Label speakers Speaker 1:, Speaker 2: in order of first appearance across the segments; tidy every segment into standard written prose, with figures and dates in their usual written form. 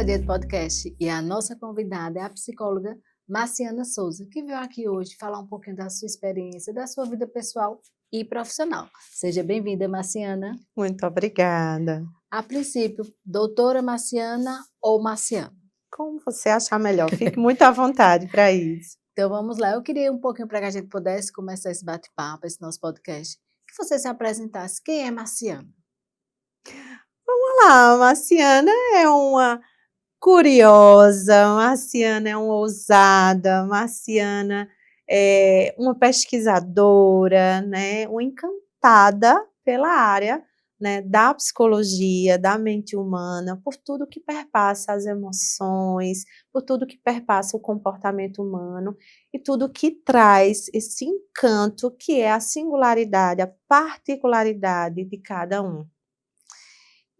Speaker 1: Dia de Podcast e a nossa convidada é a psicóloga Marciana Souza, que veio aqui hoje falar um pouquinho da sua experiência, da sua vida pessoal e profissional. Seja bem-vinda, Marciana.
Speaker 2: Muito obrigada.
Speaker 1: A princípio, doutora Marciana ou Marciana?
Speaker 2: Como você achar melhor, fique muito à vontade para isso.
Speaker 1: Então vamos lá, eu queria um pouquinho para que a gente pudesse começar esse bate-papo, esse nosso podcast, que você se apresentasse. Quem é Marciana?
Speaker 2: Olá, Marciana é uma curiosa, Marciana é uma ousada, Marciana é uma pesquisadora, né, uma encantada pela área, né, da psicologia, da mente humana, por tudo que perpassa as emoções, por tudo que perpassa o comportamento humano e tudo que traz esse encanto que é a singularidade, a particularidade de cada um.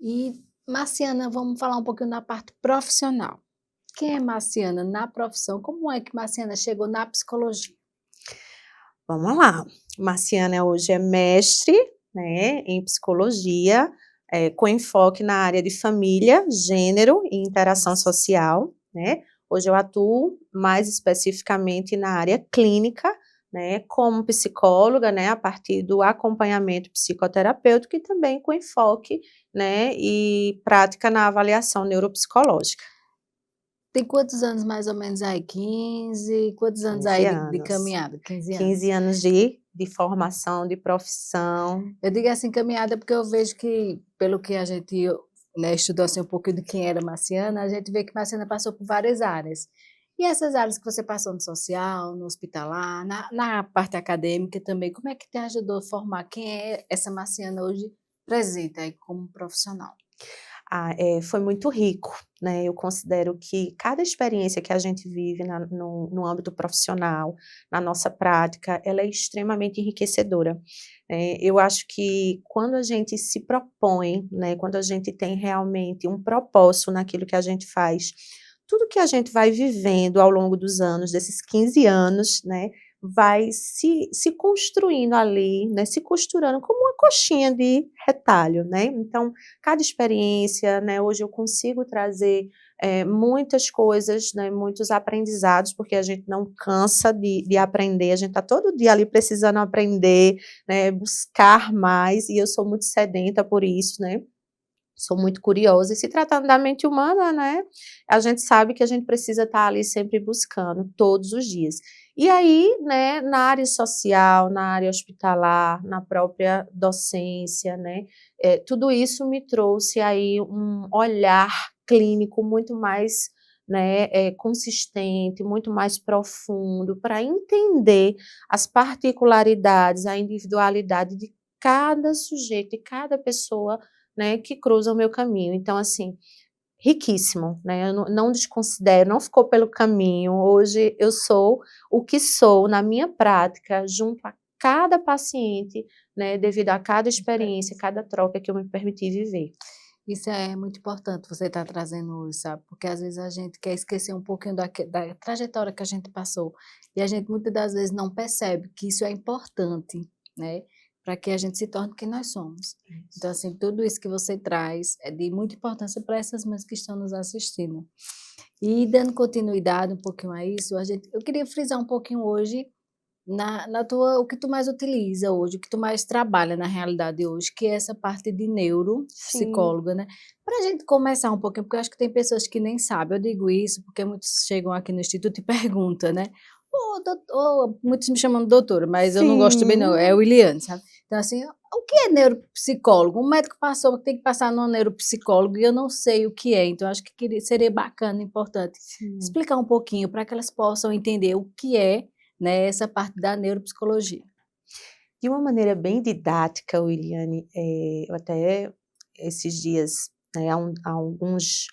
Speaker 1: E Marciana, vamos falar um pouquinho da parte profissional. Quem é Marciana na profissão? Como é que Marciana chegou na psicologia?
Speaker 2: Vamos lá. Marciana hoje é mestre, né, em psicologia, com enfoque na área de família, gênero e interação social, né. Hoje eu atuo mais especificamente na área clínica, né, como psicóloga, né, a partir do acompanhamento psicoterapêutico e também com enfoque, né, e prática na avaliação neuropsicológica.
Speaker 1: Tem quantos anos mais ou menos aí? 15? Quantos anos
Speaker 2: 15
Speaker 1: aí de
Speaker 2: anos.
Speaker 1: caminhada? 15 anos.
Speaker 2: 15 anos de formação, de profissão.
Speaker 1: Eu digo assim caminhada porque eu vejo que, pelo que a gente, né, estudou assim um pouco de quem era Marciana, a gente vê que Marciana passou por várias áreas. E essas áreas que você passou no social, no hospitalar, na parte acadêmica também, como é que te ajudou a formar quem é essa Marciana hoje presente aí como profissional?
Speaker 2: Foi muito rico, né, eu considero que cada experiência que a gente vive no âmbito profissional, na nossa prática, ela é extremamente enriquecedora. Eu acho que quando a gente se propõe, né, quando a gente tem realmente um propósito naquilo que a gente faz, tudo que a gente vai vivendo ao longo dos anos, desses 15 anos, né, vai se construindo ali, né, se costurando como uma coxinha de retalho, né. Então, cada experiência, né, hoje eu consigo trazer, muitas coisas, né, muitos aprendizados, porque a gente não cansa de aprender, a gente está todo dia ali precisando aprender, né, buscar mais, e eu sou muito sedenta por isso, né. Sou muito curiosa, e se tratando da mente humana, né, a gente sabe que a gente precisa estar ali sempre buscando, todos os dias. E aí, né, na área social, na área hospitalar, na própria docência, né, tudo isso me trouxe aí um olhar clínico muito mais, né, consistente, muito mais profundo, para entender as particularidades, a individualidade de cada sujeito e cada pessoa, né, que cruza o meu caminho. Então, assim, riquíssimo, né, eu não desconsidero, não ficou pelo caminho. Hoje eu sou o que sou na minha prática, junto a cada paciente, né, devido a cada experiência, cada troca que eu me permiti viver.
Speaker 1: Isso é muito importante você estar trazendo hoje, sabe? Porque às vezes a gente quer esquecer um pouquinho da trajetória que a gente passou e a gente muitas das vezes não percebe que isso é importante, né? Para que a gente se torne quem nós somos. Então, assim, tudo isso que você traz é de muita importância para essas mães que estão nos assistindo. E dando continuidade um pouquinho a isso, eu queria frisar um pouquinho hoje o que tu mais utiliza hoje, o que tu mais trabalha na realidade hoje, que é essa parte de
Speaker 2: Sim.
Speaker 1: neuropsicóloga, né? Para a gente começar um pouquinho, porque eu acho que tem pessoas que nem sabem, eu digo isso porque muitos chegam aqui no instituto e perguntam, né? Muitos me chamam de doutora, mas eu não gosto bem não, é
Speaker 2: Sim.
Speaker 1: Williane, sabe? Então assim, o que é neuropsicólogo? Um médico passou, tem que passar num neuropsicólogo e eu não sei o que é, então acho que seria bacana, importante,
Speaker 2: Sim.
Speaker 1: explicar um pouquinho para que elas possam entender o que é, né, essa parte da neuropsicologia.
Speaker 2: De uma maneira bem didática, Williane, eu até esses dias, né,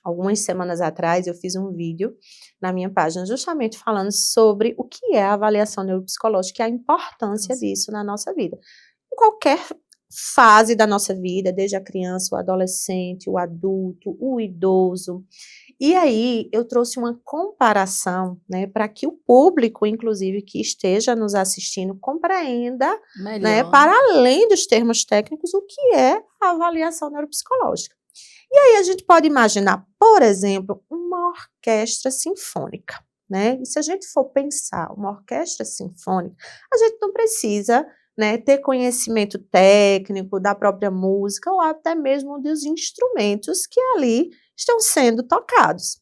Speaker 2: algumas semanas atrás, eu fiz um vídeo na minha página justamente falando sobre o que é a avaliação neuropsicológica e a importância disso na nossa vida. Em qualquer fase da nossa vida, desde a criança, o adolescente, o adulto, o idoso. E aí eu trouxe uma comparação, né, para que o público, inclusive, que esteja nos assistindo, compreenda, né,
Speaker 1: Melhor.
Speaker 2: para além dos termos técnicos, o que é a avaliação neuropsicológica. E aí a gente pode imaginar, por exemplo, uma orquestra sinfônica, né? E se a gente for pensar uma orquestra sinfônica, a gente não precisa, né, ter conhecimento técnico da própria música ou até mesmo dos instrumentos que ali estão sendo tocados.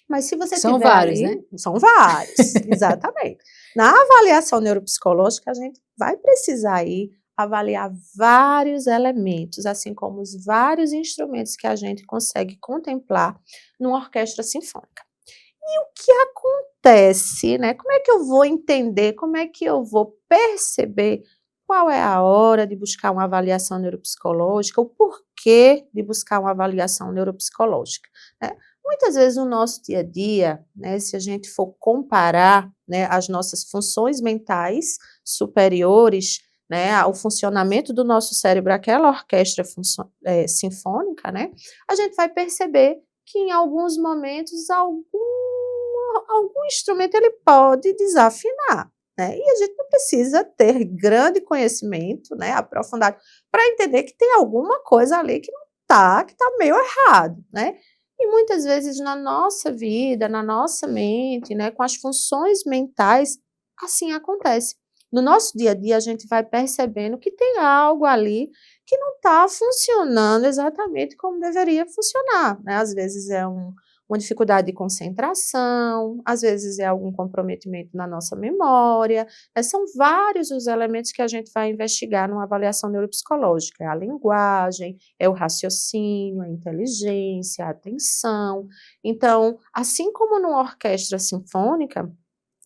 Speaker 2: Mas se você
Speaker 1: São
Speaker 2: tiver
Speaker 1: vários,
Speaker 2: ali,
Speaker 1: né?
Speaker 2: são vários, exatamente. Na avaliação neuropsicológica, a gente vai precisar aí avaliar vários elementos, assim como os vários instrumentos que a gente consegue contemplar numa orquestra sinfônica. E o que acontece, né? Como é que eu vou entender, como é que eu vou perceber qual é a hora de buscar uma avaliação neuropsicológica, o porquê de buscar uma avaliação neuropsicológica, né? Muitas vezes no nosso dia a dia, né, se a gente for comparar, né, as nossas funções mentais superiores, né, ao funcionamento do nosso cérebro, aquela orquestra sinfônica, né, a gente vai perceber que em alguns momentos algum instrumento ele pode desafinar, né? E a gente não precisa ter grande conhecimento, né, aprofundado, para entender que tem alguma coisa ali que não tá, que está meio errado, né? E muitas vezes na nossa vida, na nossa mente, né, com as funções mentais, assim acontece. No nosso dia a dia, a gente vai percebendo que tem algo ali que não está funcionando exatamente como deveria funcionar, né? Às vezes é uma dificuldade de concentração, às vezes é algum comprometimento na nossa memória, são vários os elementos que a gente vai investigar numa avaliação neuropsicológica, é a linguagem, é o raciocínio, a inteligência, a atenção. Então, assim como numa orquestra sinfônica,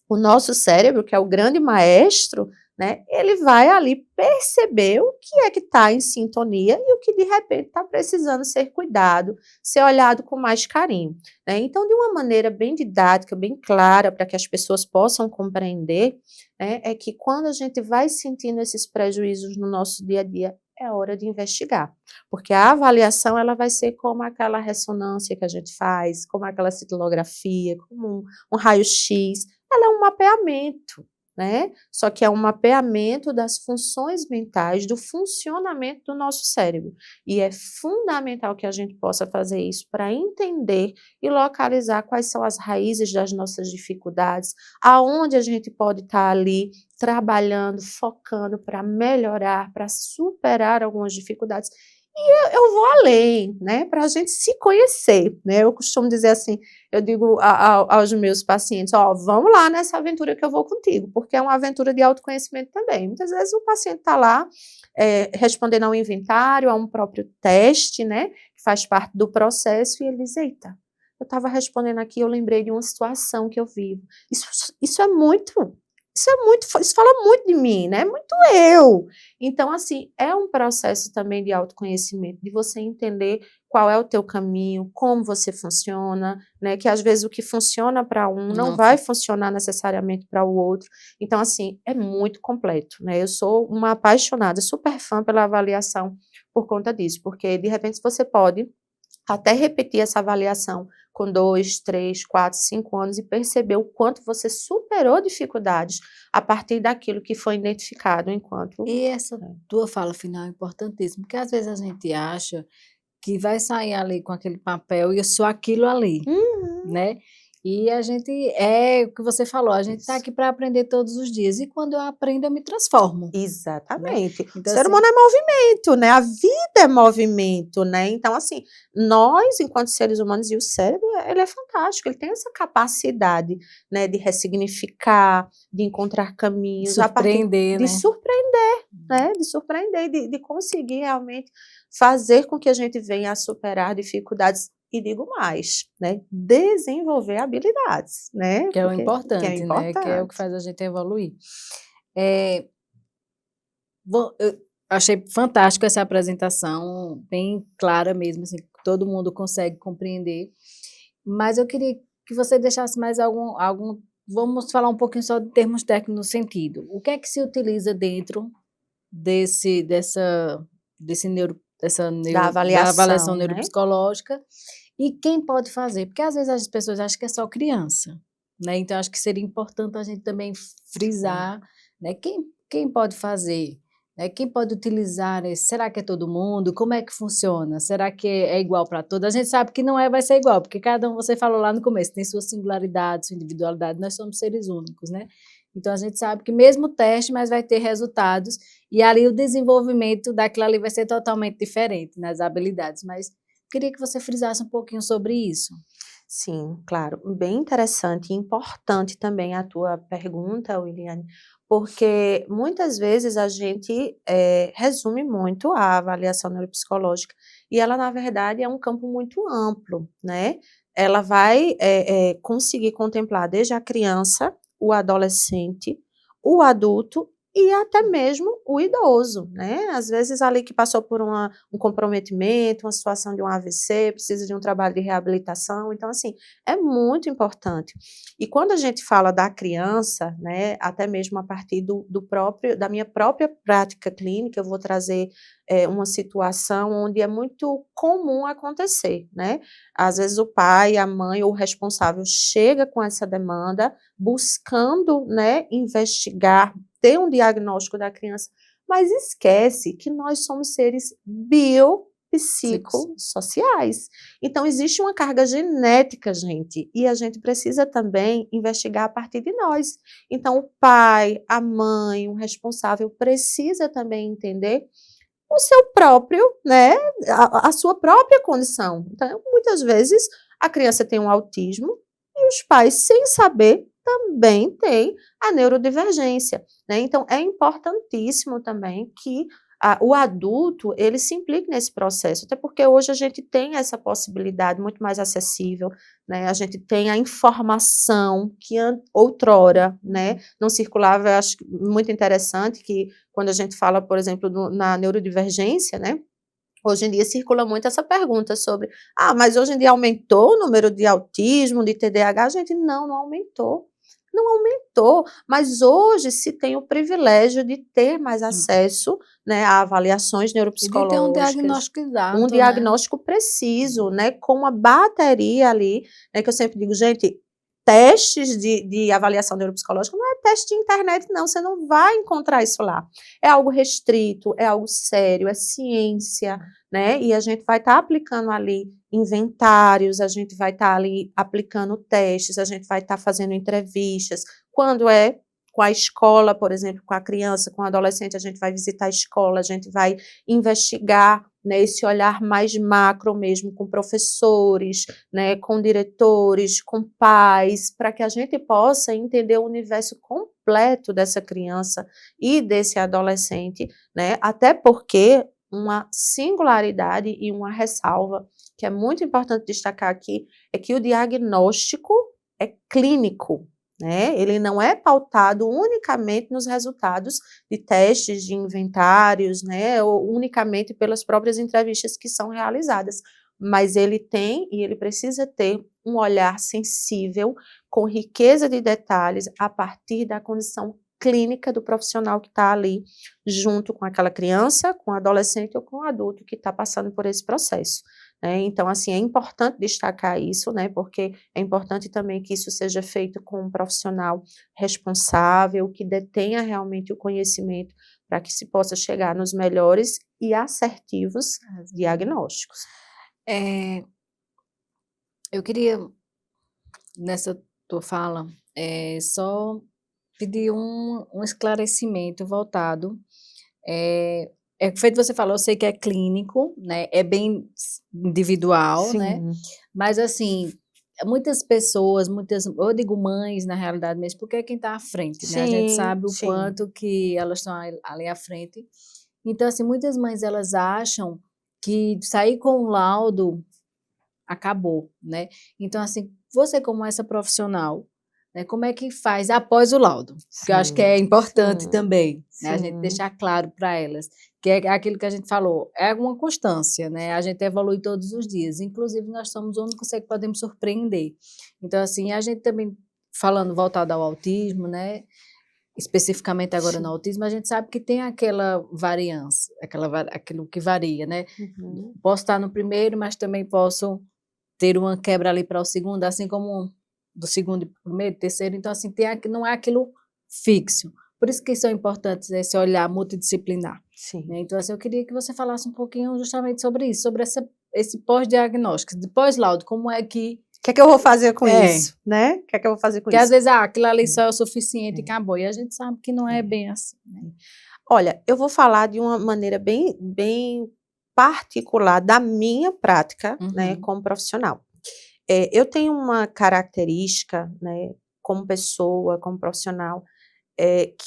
Speaker 2: o nosso cérebro, que é o grande maestro, né, ele vai ali perceber o que é que está em sintonia e o que de repente está precisando ser cuidado, ser olhado com mais carinho, né? Então, de uma maneira bem didática, bem clara, para que as pessoas possam compreender, né, é que quando a gente vai sentindo esses prejuízos no nosso dia a dia, é hora de investigar, porque a avaliação ela vai ser como aquela ressonância que a gente faz, como aquela cintilografia, como um raio-x, ela é um mapeamento, né? Só que é um mapeamento das funções mentais, do funcionamento do nosso cérebro. E é fundamental que a gente possa fazer isso para entender e localizar quais são as raízes das nossas dificuldades, aonde a gente pode estar ali trabalhando, focando para melhorar, para superar algumas dificuldades. E eu vou além, né, para a gente se conhecer, né? Eu costumo dizer assim, eu digo aos meus pacientes, ó, vamos lá nessa aventura que eu vou contigo, porque é uma aventura de autoconhecimento também. Muitas vezes o paciente está lá respondendo a um inventário, a um próprio teste, né, que faz parte do processo, e ele diz, eita, eu estava respondendo aqui, eu lembrei de uma situação que eu vivo. Isso é muito, isso fala muito de mim, né? Muito eu. Então, assim, é um processo também de autoconhecimento, de você entender qual é o teu caminho, como você funciona, né? Que às vezes o que funciona para um não
Speaker 1: Não,
Speaker 2: vai funcionar necessariamente para o outro. Então, assim, é muito completo, né? Eu sou uma apaixonada, super fã pela avaliação por conta disso, porque de repente você pode até repetir essa avaliação com 2, 3, 4, 5 anos e perceber o quanto você superou dificuldades a partir daquilo que foi identificado enquanto.
Speaker 1: e essa tua fala final é importantíssima, porque às vezes a gente acha que vai sair ali com aquele papel e só aquilo ali,
Speaker 2: Uhum.
Speaker 1: né. E a gente é o que você falou, a gente está
Speaker 2: Isso.
Speaker 1: aqui para aprender todos os dias e quando eu aprendo eu me transformo, né.
Speaker 2: Exatamente. O
Speaker 1: Então
Speaker 2: ser
Speaker 1: assim
Speaker 2: humano é movimento, né, a vida é movimento, né, então assim, nós enquanto seres humanos e o cérebro, ele é fantástico, ele tem essa capacidade, né, de ressignificar, de encontrar caminhos a partir
Speaker 1: surpreender,
Speaker 2: de
Speaker 1: né.
Speaker 2: surpreender, né, de surpreender, de conseguir realmente fazer com que a gente venha a superar dificuldades e digo mais, né, desenvolver habilidades, né,
Speaker 1: Que é o
Speaker 2: porque que é
Speaker 1: importante, né, que é o que
Speaker 2: importante.
Speaker 1: faz a gente evoluir. Eh, eu achei fantástico essa apresentação, bem clara mesmo, assim, que todo mundo consegue compreender, mas eu queria que você deixasse mais algum vamos falar um pouquinho só de termos técnicos no sentido, o que é que se utiliza dentro desse
Speaker 2: Da
Speaker 1: da avaliação
Speaker 2: avaliação, né.
Speaker 1: neuropsicológica e quem pode fazer? Porque às vezes as pessoas acham que é só criança, né, então acho que seria importante a gente também
Speaker 2: Sim.
Speaker 1: frisar, né, quem pode fazer? né? Quem pode utilizar esse? Será que é todo mundo? Como é que funciona? Será que é igual para todos? A gente sabe que não é, vai ser igual, porque cada um, você falou lá no começo, tem sua singularidade, sua individualidade, nós somos seres únicos, né? Então a gente sabe que mesmo teste, mas vai ter resultados, e ali o desenvolvimento daquilo ali vai ser totalmente diferente nas habilidades, mas queria que você frisasse um pouquinho sobre isso.
Speaker 2: Sim, claro. Bem interessante e importante também a tua pergunta, Williane, porque muitas vezes a gente resume muito a avaliação neuropsicológica e ela, na verdade, é um campo muito amplo, né? Ela vai conseguir contemplar desde a criança, o adolescente, o adulto e até mesmo o idoso, né? Às vezes ali que passou por um comprometimento, uma situação de um AVC, precisa de um trabalho de reabilitação, então assim, é muito importante. E quando a gente fala da criança, né, até mesmo a partir da minha própria prática clínica, eu vou trazer uma situação onde é muito comum acontecer, né? Às vezes o pai, a mãe ou o responsável chega com essa demanda, buscando, né, investigar, ter um diagnóstico da criança, mas esquece que nós somos seres biopsicossociais. Então, existe uma carga genética, gente, e a gente precisa também investigar a partir de nós. Então, o pai, a mãe, o responsável precisa também entender o seu próprio, né, a sua própria condição. Então, muitas vezes, a criança tem um autismo e os pais, sem saber, também têm a neurodivergência, né? Então, é importantíssimo também que o adulto, ele se implique nesse processo, até porque hoje a gente tem essa possibilidade muito mais acessível, né? A gente tem a informação que outrora, né, não circulava. Eu acho muito interessante que quando a gente fala, por exemplo, na neurodivergência, né, hoje em dia circula muito essa pergunta sobre, mas hoje em dia aumentou o número de autismo, de TDAH? Gente, não aumentou. Não aumentou, mas hoje se tem o privilégio de ter mais acesso, né, a avaliações
Speaker 1: E de ter um
Speaker 2: neuropsicológicas,
Speaker 1: diagnóstico
Speaker 2: um
Speaker 1: exato, né?
Speaker 2: diagnóstico preciso, né, com uma bateria ali, né, que eu sempre digo, gente, testes de avaliação neuropsicológica não é teste de internet, não, você não vai encontrar isso lá. É algo restrito, é algo sério, é ciência, né? E a gente vai estar aplicando ali inventários, a gente vai estar ali aplicando testes, a gente vai estar fazendo entrevistas. Quando é com a escola, por exemplo, com a criança, com o adolescente, a gente vai visitar a escola, a gente vai investigar, né, esse olhar mais macro mesmo, com professores, né, com diretores, com pais, para que a gente possa entender o universo completo dessa criança e desse adolescente, né, até porque uma singularidade e uma ressalva que é muito importante destacar aqui é que o diagnóstico é clínico, né? Ele não é pautado unicamente nos resultados de testes de inventários, né? Ou unicamente pelas próprias entrevistas que são realizadas, mas ele tem e ele precisa ter um olhar sensível, com riqueza de detalhes, a partir da condição clínica do profissional que está ali, junto com aquela criança, com o adolescente ou com o adulto que está passando por esse processo. Né? Então, assim, é importante destacar isso, né? Porque é importante também que isso seja feito com um profissional responsável, que detenha realmente o conhecimento, para que se possa chegar nos melhores e assertivos diagnósticos.
Speaker 1: Eu queria, nessa tua fala, só pedir um esclarecimento voltado. Feito você falou, eu sei que é clínico, né? É bem individual, né?
Speaker 2: Sim.
Speaker 1: Mas assim, muitas pessoas, eu digo mães na realidade mesmo, porque é quem está à frente, né? A gente
Speaker 2: Sim,
Speaker 1: sabe o
Speaker 2: sim.
Speaker 1: quanto que elas estão ali à frente. Então, assim, muitas mães elas acham que sair com o laudo acabou, né? Então, assim, você como essa profissional, né, como é que faz após o laudo? Porque eu acho que
Speaker 2: Sim,
Speaker 1: é importante
Speaker 2: sim,
Speaker 1: também, né, a gente
Speaker 2: sim.
Speaker 1: deixar claro para elas, que é aquilo que a gente falou, é uma constância, né? A gente evolui todos os dias, inclusive nós somos o único ser que podemos surpreender. Então, assim, a gente também, falando voltado ao autismo, né, especificamente agora no
Speaker 2: Sim.
Speaker 1: autismo, a gente sabe que tem aquela variância, aquilo que varia, né?
Speaker 2: Uhum.
Speaker 1: Posso estar no primeiro, mas também posso ter uma quebra ali para o segundo, assim como do segundo para o primeiro, terceiro, então assim, não é aquilo fixo. Por isso que são importantes esse olhar multidisciplinar.
Speaker 2: Sim.
Speaker 1: né? Então, assim, eu queria que você falasse um pouquinho justamente sobre isso, sobre esse pós-diagnóstico, de pós-laudo, como é que...
Speaker 2: O que é que eu vou fazer com
Speaker 1: É,
Speaker 2: isso, né? O que é que eu vou fazer com
Speaker 1: que às
Speaker 2: isso?
Speaker 1: vezes, aquilo ali só é o suficiente e
Speaker 2: É,
Speaker 1: acabou, e a gente sabe que não é
Speaker 2: é.
Speaker 1: bem assim, né?
Speaker 2: Olha, eu vou falar de uma maneira bem particular da minha prática, né,
Speaker 1: Uhum.
Speaker 2: como profissional. Eu tenho uma característica, né, como pessoa, como profissional,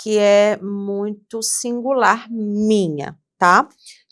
Speaker 2: que é muito singular minha, tá?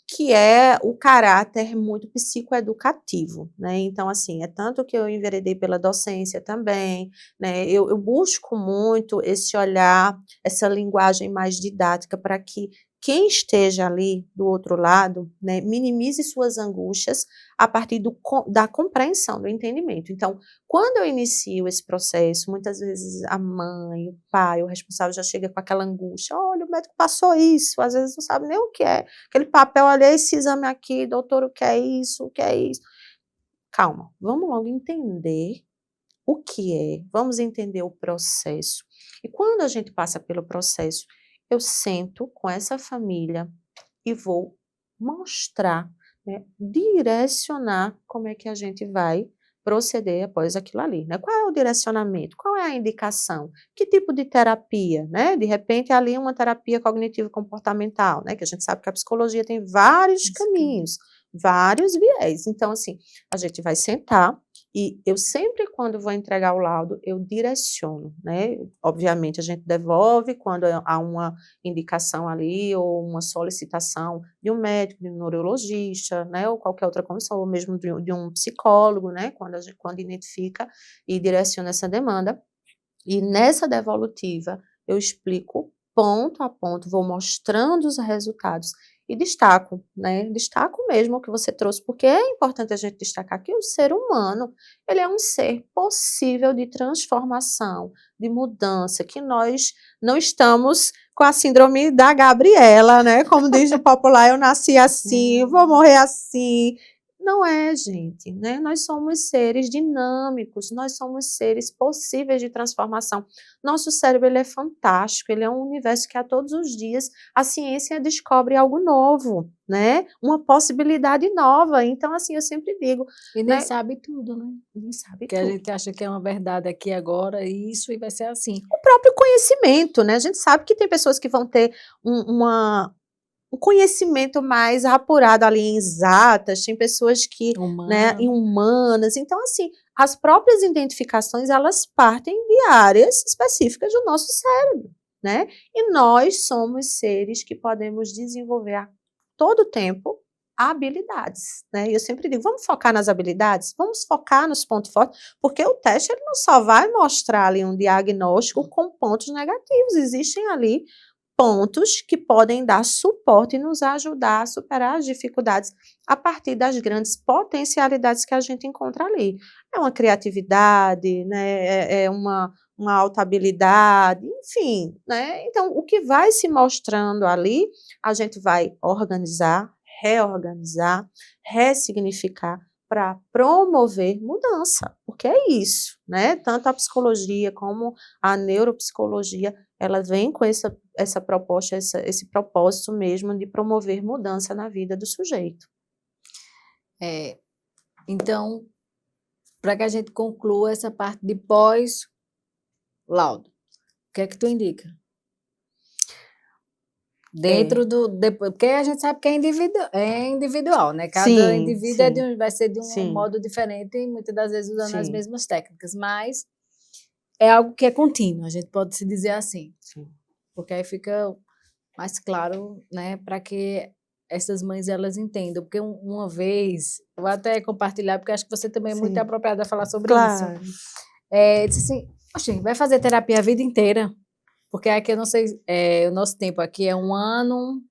Speaker 2: Que é o caráter muito psicoeducativo, né? Então, assim, é tanto que eu enveredei pela docência também, né? Eu busco muito esse olhar, essa linguagem mais didática para que quem esteja ali do outro lado, né, minimize suas angústias a partir da compreensão, do entendimento. Então, quando eu inicio esse processo, muitas vezes a mãe, o pai, o responsável já chega com aquela angústia, olha, o médico passou isso, às vezes não sabe nem o que é, aquele papel, olha esse exame aqui, doutor, o que é isso, o que é isso? Calma, vamos logo entender o que é, vamos entender o processo. E quando a gente passa pelo processo, eu sento com essa família e vou mostrar, né, direcionar como é que a gente vai proceder após aquilo ali, né? Qual é o direcionamento? Qual é a indicação? Que tipo de terapia, né? De repente, ali uma terapia cognitivo-comportamental, né? Que a gente sabe que a psicologia tem vários
Speaker 1: Isso que...
Speaker 2: caminhos, vários viés. Então, assim, a gente vai sentar e eu sempre, quando vou entregar o laudo, eu direciono, né? Obviamente, a gente devolve quando há uma indicação ali ou uma solicitação de um médico, de um neurologista, né, ou qualquer outra comissão, ou mesmo de um psicólogo, né, quando identifica e direciona essa demanda. E nessa devolutiva eu explico ponto a ponto, vou mostrando os resultados e destaco, né, destaco mesmo o que você trouxe, porque é importante a gente destacar que o ser humano, ele é um ser possível de transformação, de mudança, que nós não estamos com a síndrome da Gabriela, né, como diz o popular, eu nasci assim, vou morrer assim. Não é, gente, né? Nós somos seres dinâmicos, nós somos seres possíveis de transformação. Nosso cérebro, ele é fantástico, ele é um universo que a todos os dias a ciência descobre algo novo, né? Uma possibilidade nova. Então, assim, eu sempre digo,
Speaker 1: E nem
Speaker 2: né?
Speaker 1: sabe tudo, né?
Speaker 2: Nem sabe
Speaker 1: Que a
Speaker 2: tudo.
Speaker 1: gente acha que é uma verdade aqui agora, e isso e vai ser assim.
Speaker 2: O próprio conhecimento, né? A gente sabe que tem pessoas que vão ter um conhecimento mais apurado ali em exatas, tem pessoas que, né, em
Speaker 1: Humano.
Speaker 2: humanas. Então, assim, as próprias identificações, elas partem de áreas específicas do nosso cérebro, né? E nós somos seres que podemos desenvolver a todo tempo habilidades, né? E eu sempre digo, vamos focar nas habilidades, vamos focar nos pontos fortes, porque o teste ele não só vai mostrar ali um diagnóstico com pontos negativos, existem ali pontos que podem dar suporte e nos ajudar a superar as dificuldades a partir das grandes potencialidades que a gente encontra ali. É uma criatividade, né? É uma alta habilidade, enfim, né? Então, o que vai se mostrando ali, a gente vai organizar, reorganizar, ressignificar para promover mudança, porque é isso, né? Tanto a psicologia como a neuropsicologia, ela vem com essa proposta, esse propósito mesmo de promover mudança na vida do sujeito.
Speaker 1: É, então, para que a gente conclua essa parte de pós-laudo, o que é que tu indica?
Speaker 2: É,
Speaker 1: Dentro depois, porque a gente sabe que é individual, né? Cada
Speaker 2: sim,
Speaker 1: indivíduo
Speaker 2: sim,
Speaker 1: vai ser de um
Speaker 2: sim,
Speaker 1: modo diferente e muitas das vezes usando as
Speaker 2: sim,
Speaker 1: mesmas técnicas, mas é algo que é contínuo, a gente pode se dizer assim,
Speaker 2: sim,
Speaker 1: porque aí fica mais claro, né, para que essas mães elas entendam, porque uma vez, eu vou até compartilhar, porque acho que você também é muito
Speaker 2: sim,
Speaker 1: apropriada a falar sobre isso.
Speaker 2: claro,
Speaker 1: Disse assim, oxe, vai fazer terapia a vida inteira, porque aqui eu não sei, o nosso tempo aqui é 1 ano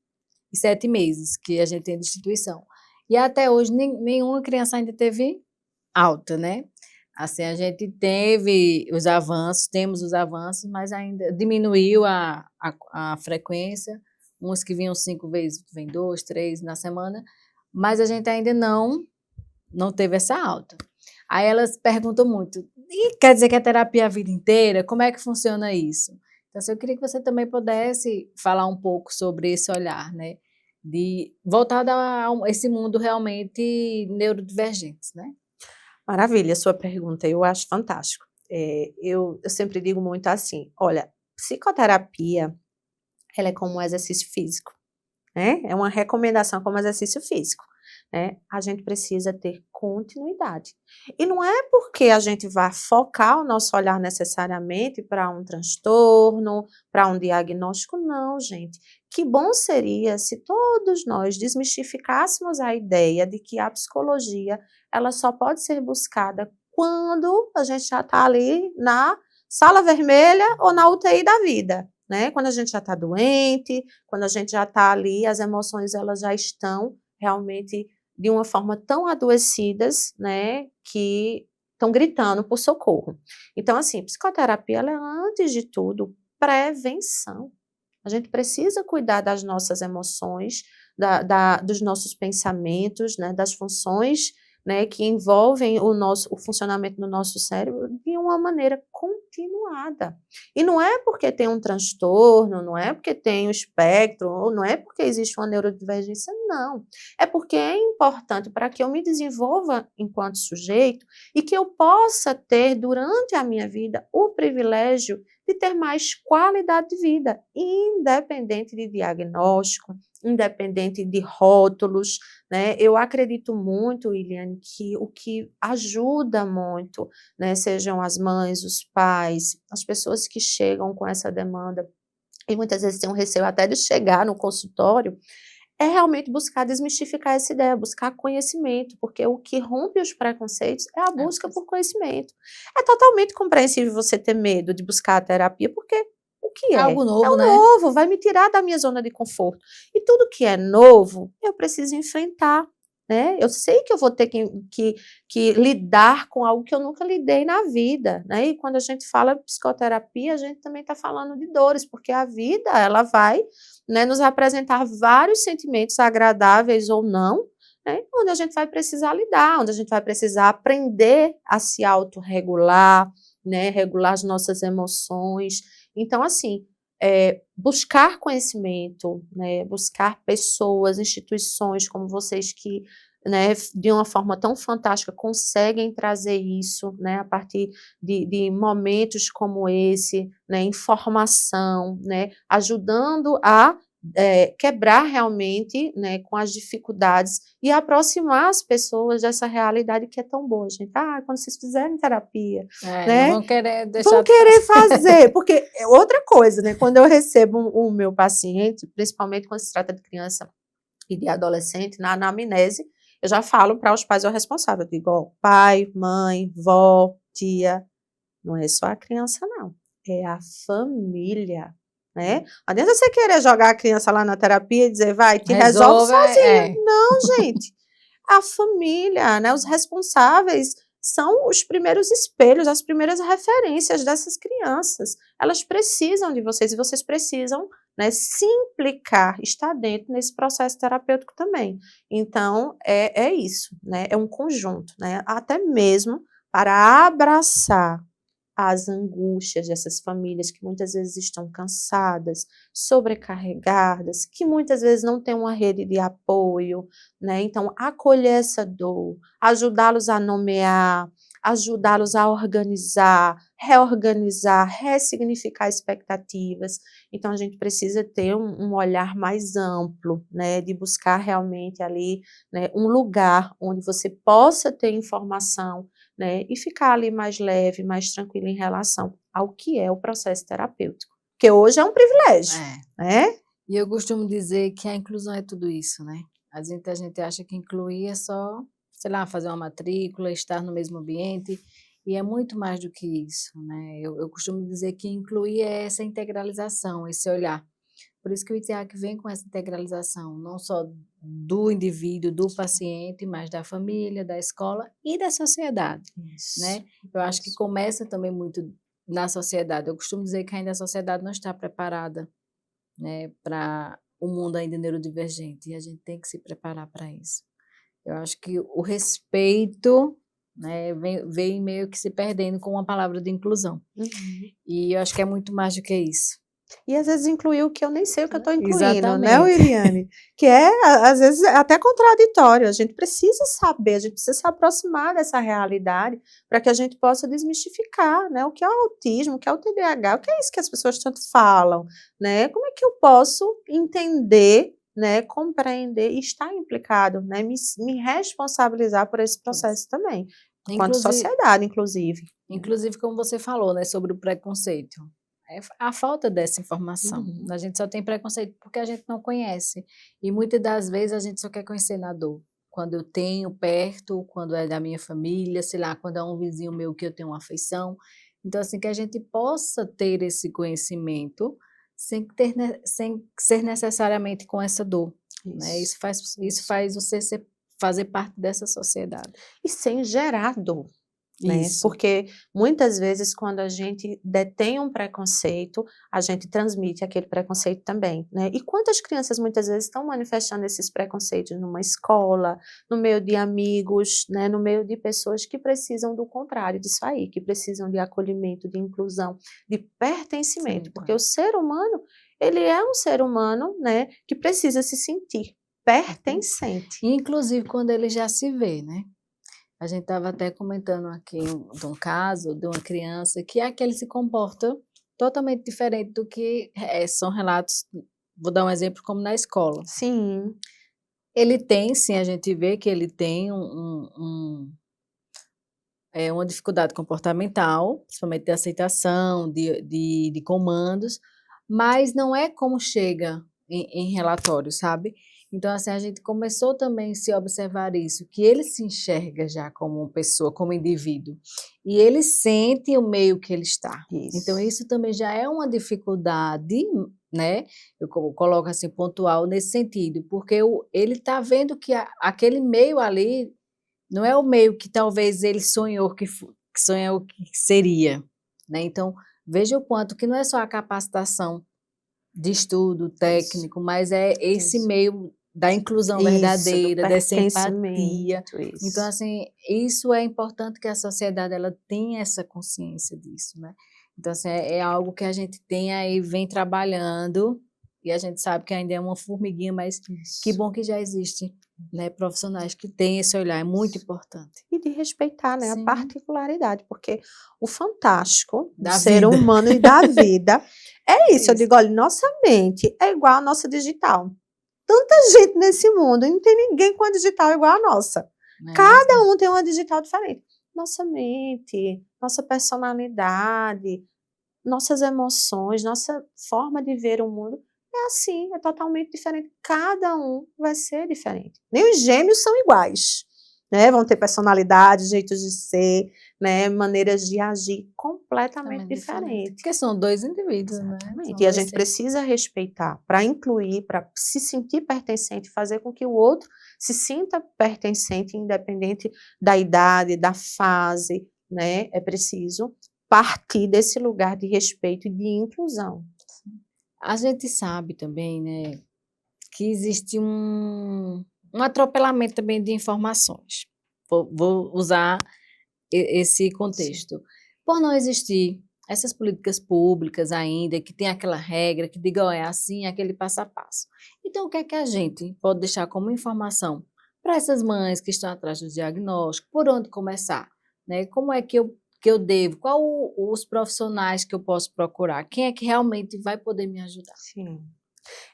Speaker 1: e 7 meses que a gente tem de instituição. E até hoje nenhuma criança ainda teve alta, né? Assim, a gente teve os avanços, temos os avanços, mas ainda diminuiu a frequência, uns que vinham 5 vezes, vem 2, 3 na semana, mas a gente ainda não teve essa alta. Aí elas perguntam muito, e quer dizer que é terapia a vida inteira? Como é que funciona isso? Então, assim, eu queria que você também pudesse falar um pouco sobre esse olhar, né? voltada a esse mundo realmente neurodivergentes, né?
Speaker 2: Maravilha, sua pergunta, eu acho fantástico. Eu sempre digo muito assim, olha, psicoterapia, ela é como um exercício físico, né? É uma recomendação como exercício físico, né? A gente precisa ter continuidade. E não é porque a gente vai focar o nosso olhar necessariamente para um transtorno, para um diagnóstico, não, gente. Que bom seria se todos nós desmistificássemos a ideia de que a psicologia, ela só pode ser buscada quando a gente já está ali na sala vermelha ou na UTI da vida, né? Quando a gente já está doente, quando a gente já está ali, as emoções elas já estão realmente de uma forma tão adoecidas, né, que estão gritando por socorro. Então, assim, psicoterapia ela é, antes de tudo, prevenção. A gente precisa cuidar das nossas emoções, dos nossos pensamentos, né, das funções, né, que envolvem o funcionamento do nosso cérebro de uma maneira continuada. E não é porque tem um transtorno, não é porque tem um espectro, ou não é porque existe uma neurodivergência, não. É porque é importante para que eu me desenvolva enquanto sujeito e que eu possa ter, durante a minha vida, o privilégio de ter mais qualidade de vida, independente de diagnóstico, independente de rótulos, né? Eu acredito muito, Iliane, que o que ajuda muito, né, sejam as mães, os pais, as pessoas que chegam com essa demanda, e muitas vezes têm um receio até de chegar no consultório, é realmente buscar desmistificar essa ideia, buscar conhecimento, porque o que rompe os preconceitos é a busca por conhecimento. É totalmente compreensível você ter medo de buscar a terapia, porque o que
Speaker 1: É
Speaker 2: é?
Speaker 1: algo
Speaker 2: É
Speaker 1: novo,
Speaker 2: o
Speaker 1: né?
Speaker 2: novo, vai me tirar da minha zona de conforto. E tudo que é novo, eu preciso enfrentar, né? Eu sei que eu vou ter que lidar com algo que eu nunca lidei na vida, né? E quando a gente fala de psicoterapia, a gente também está falando de dores, porque a vida, ela vai, né, nos apresentar vários sentimentos agradáveis ou não, né, onde a gente vai precisar lidar, onde a gente vai precisar aprender a se autorregular, né, regular as nossas emoções. Então, assim, buscar conhecimento, né, buscar pessoas, instituições como vocês que, né, de uma forma tão fantástica conseguem trazer isso, né, a partir de momentos como esse, né, informação, né, ajudando a quebrar realmente, né, com as dificuldades e aproximar as pessoas dessa realidade que é tão boa, gente. Ah, quando vocês fizerem terapia,
Speaker 1: Não
Speaker 2: né,
Speaker 1: vão querer deixar
Speaker 2: vão
Speaker 1: de
Speaker 2: querer
Speaker 1: fazer.
Speaker 2: fazer, porque é outra coisa, né, quando eu recebo o meu paciente, principalmente quando se trata de criança e de adolescente, na anamnese, eu já falo para os pais ou responsável, eu digo, ó, pai, mãe, vó, tia, não é só a criança não, é a família, né? Não adianta você querer jogar a criança lá na terapia e dizer, vai, te resolve
Speaker 1: Resolve,
Speaker 2: sozinho. Não, gente, a família, né, os responsáveis são os primeiros espelhos, as primeiras referências dessas crianças. Elas precisam de vocês e vocês precisam, né, se implicar, estar dentro nesse processo terapêutico também. Então, é isso, né, é um conjunto, né, até mesmo para abraçar as angústias dessas famílias que muitas vezes estão cansadas, sobrecarregadas, que muitas vezes não têm uma rede de apoio, né? Então, acolher essa dor, ajudá-los a nomear, ajudá-los a organizar, reorganizar, ressignificar expectativas. Então, a gente precisa ter um olhar mais amplo, né? De buscar realmente ali, né, um lugar onde você possa ter informação, né, e ficar ali mais leve, mais tranquilo em relação ao que é o processo terapêutico, porque hoje é um privilégio, né?
Speaker 1: E eu costumo dizer que a inclusão é tudo isso, né? Às vezes a gente acha que incluir é só, sei lá, fazer uma matrícula, estar no mesmo ambiente, e é muito mais do que isso, né? Eu costumo dizer que incluir é essa integralização, esse olhar. Por isso que o ITEAC vem com essa integralização, não só do indivíduo, do paciente, mas da família, da escola e da sociedade, né? Eu acho que começa também muito na sociedade. Eu costumo dizer que ainda a sociedade não está preparada, né, para o mundo ainda neurodivergente, e a gente tem que se preparar para isso. Eu acho que o respeito, né, vem meio que se perdendo com a palavra de inclusão.
Speaker 2: Uhum.
Speaker 1: E eu acho que é muito mais do que isso.
Speaker 2: E às vezes incluir o que eu nem sei o que eu estou incluindo, né,
Speaker 1: Exatamente.
Speaker 2: Wiliane? Que às vezes, até contraditório. A gente precisa saber, a gente precisa se aproximar dessa realidade para que a gente possa desmistificar, né, o que é o autismo, o que é o TDAH, o que é isso que as pessoas tanto falam, né? Como é que eu posso entender, né, compreender e estar implicado, né, me responsabilizar por esse processo também, enquanto
Speaker 1: Inclusive,
Speaker 2: sociedade, inclusive.
Speaker 1: inclusive, como você falou, né, sobre o preconceito. É a falta dessa informação.
Speaker 2: Uhum.
Speaker 1: A gente só tem preconceito porque a gente não conhece. E muitas das vezes a gente só quer conhecer na dor. Quando eu tenho perto, quando é da minha família, sei lá, quando é um vizinho meu que eu tenho uma afeição. Então, assim, que a gente possa ter esse conhecimento sem ser necessariamente com essa dor, né?
Speaker 2: Isso,
Speaker 1: Isso
Speaker 2: isso.
Speaker 1: faz você fazer parte dessa sociedade.
Speaker 2: E sem gerar dor. Né?
Speaker 1: Isso.
Speaker 2: Porque muitas vezes quando a gente detém um preconceito, a gente transmite aquele preconceito também, né? E quantas crianças muitas vezes estão manifestando esses preconceitos numa escola, no meio de amigos, né? No meio de pessoas que precisam do contrário disso aí, que precisam de acolhimento, de inclusão, de pertencimento,
Speaker 1: Sim,
Speaker 2: porque o ser humano, ele é um ser humano, né? Que precisa se sentir pertencente.
Speaker 1: inclusive quando ele já se vê, né? A gente estava até comentando aqui de um caso de uma criança que é que ele se comporta totalmente diferente do que são relatos. Vou dar um exemplo como na escola.
Speaker 2: Sim,
Speaker 1: Ele tem, sim, a gente vê que ele tem uma dificuldade comportamental, principalmente de aceitação, de comandos, mas não é como chega em relatório, sabe? Então, assim, a gente começou também a se observar isso, que ele se enxerga já como uma pessoa, como indivíduo, e ele sente o meio que ele está. Então,
Speaker 2: isso.
Speaker 1: isso também já é uma dificuldade, né? Eu coloco assim, pontual nesse sentido, porque ele está vendo que aquele meio ali não é o meio que talvez ele sonhou que sonhou que seria, né, então, veja o quanto que não é só a capacitação de estudo
Speaker 2: Isso,
Speaker 1: técnico, mas é esse
Speaker 2: isso.
Speaker 1: meio da inclusão
Speaker 2: Isso, do
Speaker 1: verdadeira, dessa empatia.
Speaker 2: pertencimento,
Speaker 1: Então,
Speaker 2: isso.
Speaker 1: assim, isso é importante que a sociedade ela tenha essa consciência disso, né. Então, assim, é algo que a gente tem aí, vem trabalhando, e a gente sabe que ainda é uma formiguinha, mas que
Speaker 2: Isso,
Speaker 1: bom que já existe, né, profissionais que têm esse olhar, é muito
Speaker 2: isso.
Speaker 1: importante.
Speaker 2: E de respeitar, né, a
Speaker 1: Sim,
Speaker 2: particularidade, porque o fantástico do
Speaker 1: da
Speaker 2: ser
Speaker 1: vida.
Speaker 2: humano e da vida é
Speaker 1: É
Speaker 2: isso. Eu
Speaker 1: isso,
Speaker 2: digo, olha, nossa mente é igual à nossa digital. Tanta gente nesse mundo, e não tem ninguém com a digital igual a nossa.
Speaker 1: não é
Speaker 2: Cada
Speaker 1: mesmo?
Speaker 2: um tem uma digital diferente. Nossa mente, nossa personalidade, nossas emoções, nossa forma de ver o mundo é assim, é totalmente diferente. Cada um vai ser diferente. Nem os gêmeos são iguais, né? Vão ter personalidade, jeitos de ser, né? Maneiras de agir completamente
Speaker 1: Totalmente diferente.
Speaker 2: diferentes.
Speaker 1: Porque são 2 indivíduos, né,
Speaker 2: Exatamente.
Speaker 1: são
Speaker 2: E a
Speaker 1: 2
Speaker 2: gente
Speaker 1: seres.
Speaker 2: precisa respeitar para incluir, para se sentir pertencente, fazer com que o outro se sinta pertencente, independente da idade, da fase, né? É preciso partir desse lugar de respeito e de inclusão.
Speaker 1: A gente sabe também, né, que existe um atropelamento também de informações. Vou usar esse
Speaker 2: Sim.
Speaker 1: contexto. Por não existir essas políticas públicas ainda, que tem aquela regra que diga: "Ó, é assim, é aquele passo a passo". Então o que é que a gente pode deixar como informação para essas mães que estão atrás do diagnóstico, por onde começar, né? Como é que eu devo, qual os profissionais que eu posso procurar? Quem é que realmente vai poder me ajudar?
Speaker 2: Sim.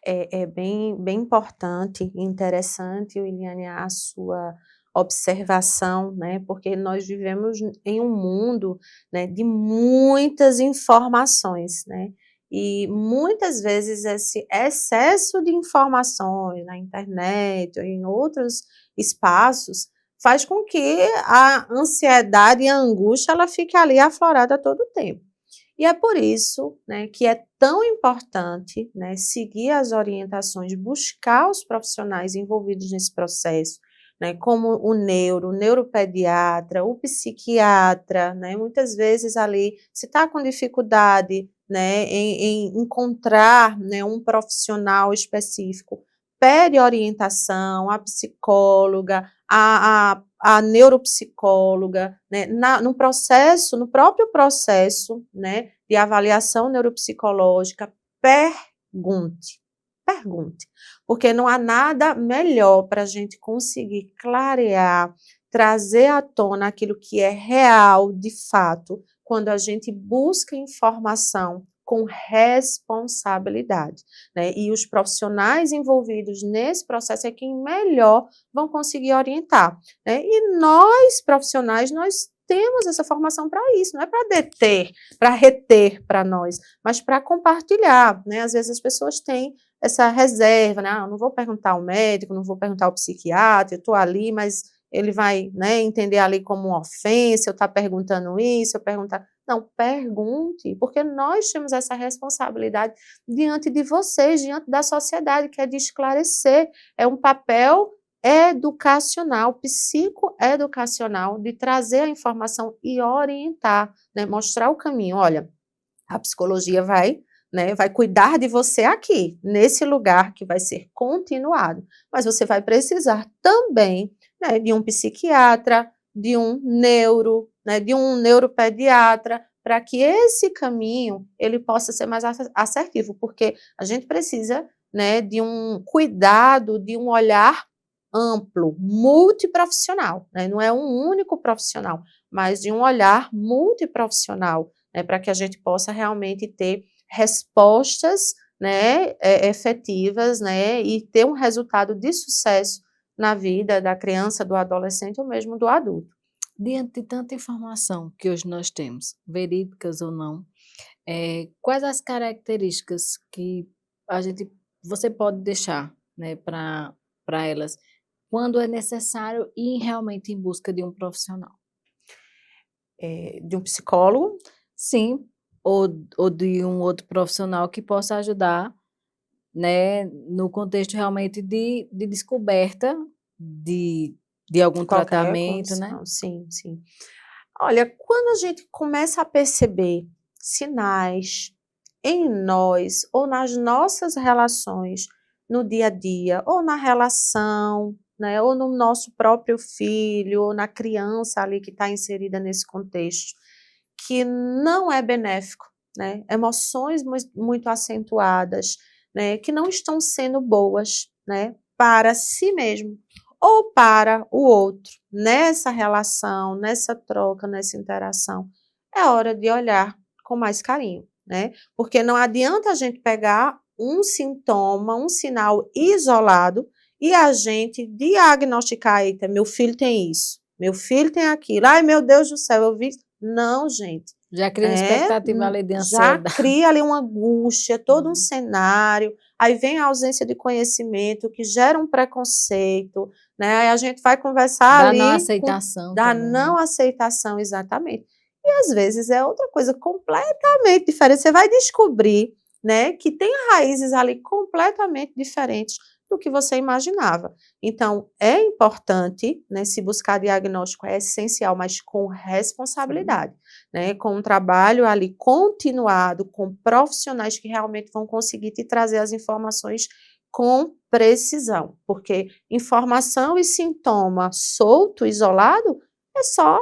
Speaker 2: É bem importante e interessante, Williane, a sua observação, né, porque nós vivemos em um mundo, né, de muitas informações, né, e muitas vezes esse excesso de informações na internet ou em outros espaços faz com que a ansiedade e a angústia ela fique ali aflorada a todo tempo. E é por isso, né, que é tão importante, né, seguir as orientações, buscar os profissionais envolvidos nesse processo, né, como o neuropediatra, o psiquiatra, né, muitas vezes ali, se está com dificuldade, né, em encontrar, né, um profissional específico, pede orientação à psicóloga, a neuropsicóloga, né, no próprio processo, né, de avaliação neuropsicológica, pergunte. Pergunte, porque não há nada melhor para a gente conseguir clarear, trazer à tona aquilo que é real, de fato, quando a gente busca informação com responsabilidade, né? E os profissionais envolvidos nesse processo é quem melhor vão conseguir orientar, né? E nós, profissionais, nós temos essa formação para isso, não é para deter, para reter para nós, mas para compartilhar, né? Às vezes as pessoas têm essa reserva, né? Não vou perguntar ao médico, não vou perguntar ao psiquiatra, eu estou ali, mas ele vai, né, entender ali como uma ofensa, eu estar perguntando isso, eu perguntar... Não, pergunte, porque nós temos essa responsabilidade diante de vocês, diante da sociedade, que é de esclarecer, é um papel educacional, psicoeducacional, de trazer a informação e orientar, né, mostrar o caminho. Olha, a psicologia vai, né, vai cuidar de você aqui, nesse lugar que vai ser continuado, mas você vai precisar também, né, de um psiquiatra, de um neuro, né, de um neuropediatra, para que esse caminho ele possa ser mais assertivo, porque a gente precisa, né, de um cuidado, de um olhar amplo, multiprofissional, né, não é um único profissional, mas de um olhar multiprofissional, né, para que a gente possa realmente ter respostas, né, efetivas, né, e ter um resultado de sucesso na vida da criança, do adolescente ou mesmo do adulto.
Speaker 1: Diante de tanta informação que hoje nós temos, verídicas ou não, quais as características que você pode deixar, né, para elas, quando é necessário ir realmente em busca de um profissional?
Speaker 2: De um psicólogo?
Speaker 1: Sim, ou de um outro profissional que possa ajudar, né, no contexto realmente de descoberta de algum
Speaker 2: Qualquer
Speaker 1: tratamento, né?
Speaker 2: condição, sim, sim. Olha, quando a gente começa a perceber sinais em nós ou nas nossas relações no dia a dia, ou na relação, né, ou no nosso próprio filho, ou na criança ali que está inserida nesse contexto, que não é benéfico, né, emoções muito acentuadas, né, que não estão sendo boas, né, para si mesmo ou para o outro, nessa relação, nessa troca, nessa interação, é hora de olhar com mais carinho, né? Porque não adianta a gente pegar um sintoma, um sinal isolado e a gente diagnosticar, eita, meu filho tem isso, meu filho tem aquilo, ai meu Deus do céu, eu vi. Não, gente.
Speaker 1: Já cria uma expectativa ali de
Speaker 2: Já
Speaker 1: ansiedade.
Speaker 2: cria ali uma angústia, todo um cenário, aí vem a ausência de conhecimento que gera um preconceito, né? Aí a gente vai conversar
Speaker 1: Da não
Speaker 2: ali
Speaker 1: aceitação
Speaker 2: da
Speaker 1: também, né?
Speaker 2: não aceitação, exatamente. E às vezes é outra coisa completamente diferente. Você vai descobrir, né, que tem raízes ali completamente diferentes do que você imaginava. Então, é importante, né, se buscar diagnóstico é essencial, mas com responsabilidade, né, com um trabalho ali continuado, com profissionais que realmente vão conseguir te trazer as informações com precisão, porque informação e sintoma solto, isolado, é só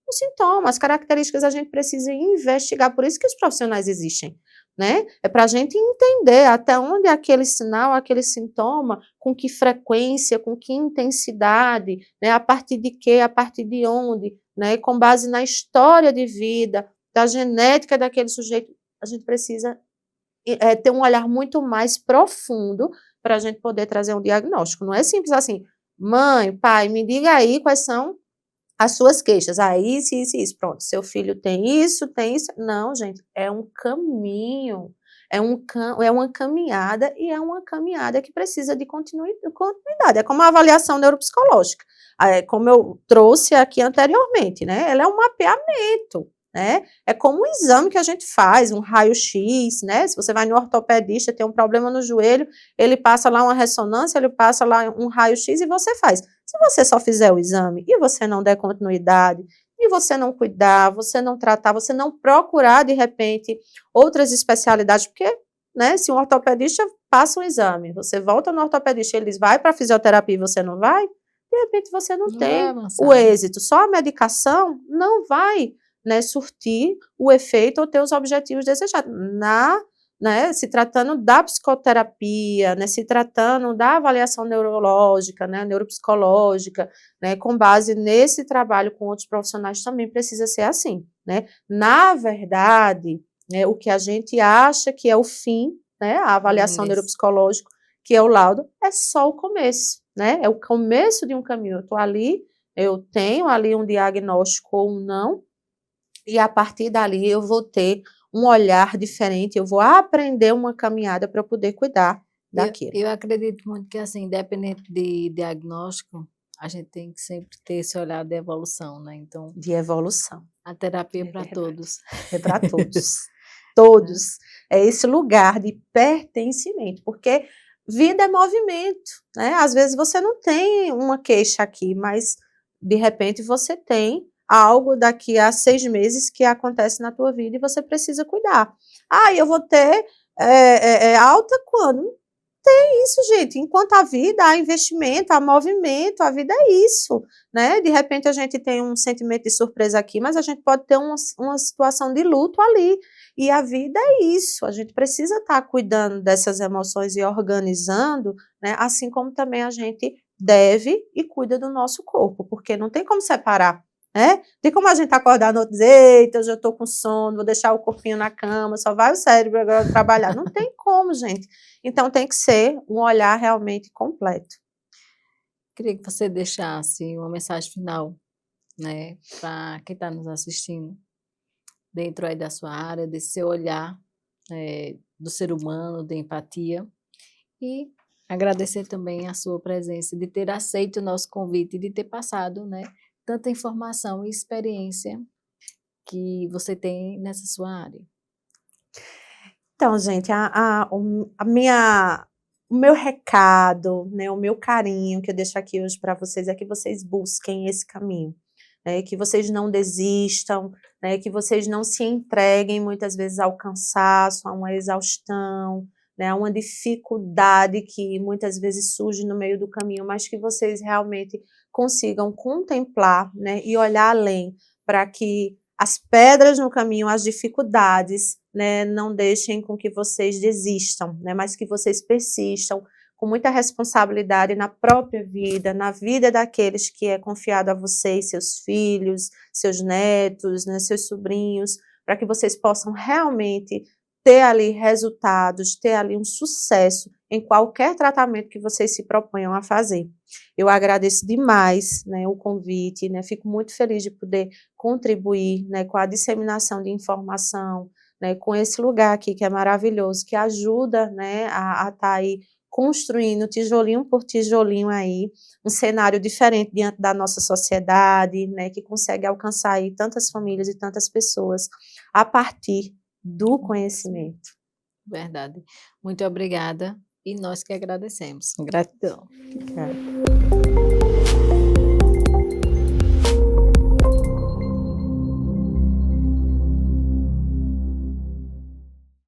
Speaker 2: um sintoma, as características a gente precisa investigar, por isso que os profissionais existem, né? É para a gente entender até onde aquele sinal, aquele sintoma, com que frequência, com que intensidade, né? A partir de quê, a partir de onde, né? Com base na história de vida, da genética daquele sujeito, a gente precisa ter um olhar muito mais profundo para a gente poder trazer um diagnóstico. Não é simples assim, mãe, pai, me diga aí quais são as suas queixas. Ah, isso, pronto, seu filho tem isso, tem isso. Não, gente, é um caminho, é uma caminhada e é uma caminhada que precisa de continuidade. É como a avaliação neuropsicológica, como eu trouxe aqui anteriormente, né? Ela é um mapeamento, né? É como um exame que a gente faz, um raio-x, né? Se você vai no ortopedista, tem um problema no joelho, ele passa lá uma ressonância, ele passa lá um raio-x e você faz. Se você só fizer o exame e você não der continuidade, e você não cuidar, você não tratar, você não procurar, de repente, outras especialidades, porque, né, se um ortopedista passa um exame, você volta no ortopedista, ele diz, vai para a fisioterapia e você não vai, de repente você não
Speaker 1: Não vai
Speaker 2: tem
Speaker 1: avançar,
Speaker 2: o
Speaker 1: né?
Speaker 2: êxito. Só a medicação não vai, né, surtir o efeito ou ter os objetivos desejados. né, se tratando da psicoterapia, né, se tratando da avaliação neurológica, né, neuropsicológica, né, com base nesse trabalho com outros profissionais também precisa ser assim, né. Na verdade, né, o que a gente acha que é o fim, né, a avaliação neuropsicológica, que é o laudo, é só o começo, né, é o começo de um caminho. Eu estou ali, eu tenho ali um diagnóstico ou um não, e a partir dali eu vou ter um olhar diferente, eu vou aprender uma caminhada para poder cuidar daquilo.
Speaker 1: Eu acredito muito que, assim, independente de diagnóstico, a gente tem que sempre ter esse olhar de evolução, né, então
Speaker 2: De evolução.
Speaker 1: a terapia é
Speaker 2: É
Speaker 1: para
Speaker 2: verdade.
Speaker 1: todos.
Speaker 2: É para todos. Todos. É esse lugar de pertencimento, porque vida é movimento, né, às vezes você não tem uma queixa aqui, mas de repente você tem algo daqui a 6 meses que acontece na tua vida e você precisa cuidar. "Ah, eu vou ter, alta quando?" Isso, gente, enquanto a vida há investimento, há movimento, a vida é isso, né, de repente a gente tem um sentimento de surpresa aqui, mas a gente pode ter uma situação de luto ali, e a vida é isso, a gente precisa estar cuidando dessas emoções e organizando, né, assim como também a gente deve e cuida do nosso corpo, porque não tem como separar, né, tem como a gente acordar no outro dizer: "Eita, hoje eu estou com sono, vou deixar o corpinho na cama, só vai o cérebro agora trabalhar", não tem como, gente. Então tem que ser um olhar realmente completo.
Speaker 1: Queria que você deixasse uma mensagem final, né, para quem está nos assistindo, dentro aí da sua área, desse seu olhar, do ser humano, de empatia, e agradecer também a sua presença, de ter aceito o nosso convite e de ter passado, né, tanta informação e experiência que você tem nessa sua área.
Speaker 2: Então, gente, o meu recado, né, o meu carinho que eu deixo aqui hoje para vocês é que vocês busquem esse caminho, né, que vocês não desistam, né, que vocês não se entreguem muitas vezes ao cansaço, a uma exaustão, né, a uma dificuldade que muitas vezes surge no meio do caminho, mas que vocês realmente consigam contemplar, né, e olhar além, para que as pedras no caminho, as dificuldades, né, não deixem com que vocês desistam, né, mas que vocês persistam com muita responsabilidade na própria vida, na vida daqueles que é confiado a vocês, seus filhos, seus netos, né, seus sobrinhos, para que vocês possam realmente ter ali resultados, ter ali um sucesso em qualquer tratamento que vocês se proponham a fazer. Eu agradeço demais, né, o convite, né, fico muito feliz de poder contribuir, né, com a disseminação de informação, né, com esse lugar aqui que é maravilhoso, que ajuda, né, a estar aí construindo tijolinho por tijolinho aí, um cenário diferente diante da nossa sociedade, né, que consegue alcançar aí tantas famílias e tantas pessoas a partir do conhecimento.
Speaker 1: Verdade. Muito obrigada e nós que agradecemos. Gratidão.
Speaker 2: Obrigada.